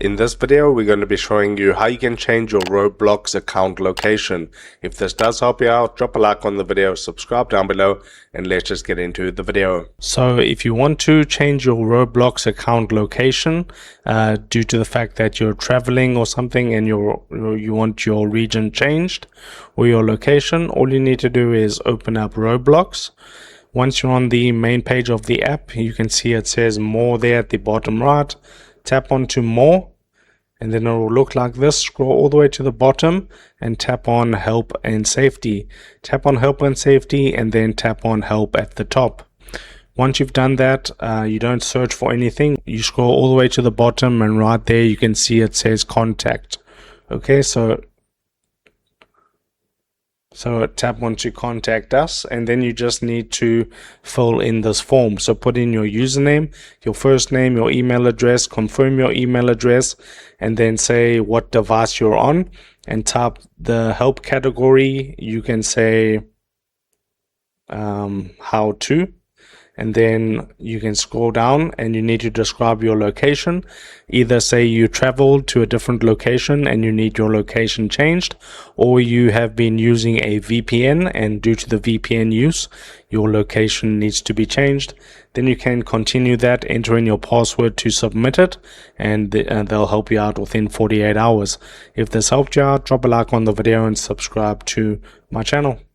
In this video, we're going to be showing you how you can change your Roblox account location. If this does help you out, drop a like on the video, subscribe down below, and let's just get into the video. So if you want to change your Roblox account location due to the fact that you're traveling or something and you want your region changed or your location, all you need to do is open up Roblox. Once you're on the main page of the app, you can see it says more there at the bottom right. Tap onto more, and then it will look like this. Scroll all the way to the bottom and tap on help and safety. Tap on help and safety and then tap on help at the top. Once you've done that, you don't search for anything. You scroll all the way to the bottom and right there you can see it says contact. Okay, so tap on to contact us, and then you just need to fill in this form. So put in your username, your first name, your email address, confirm your email address, and then say what device you're on, and type the help category. You can say how to, and then you can scroll down and you need to describe your location. Either say you traveled to a different location and you need your location changed, or you have been using a VPN and due to the VPN use your location needs to be changed. Then you can continue that, enter in your password to submit it, and they'll help you out within 48 hours. If this helped you out, drop a like on the video and subscribe to my channel.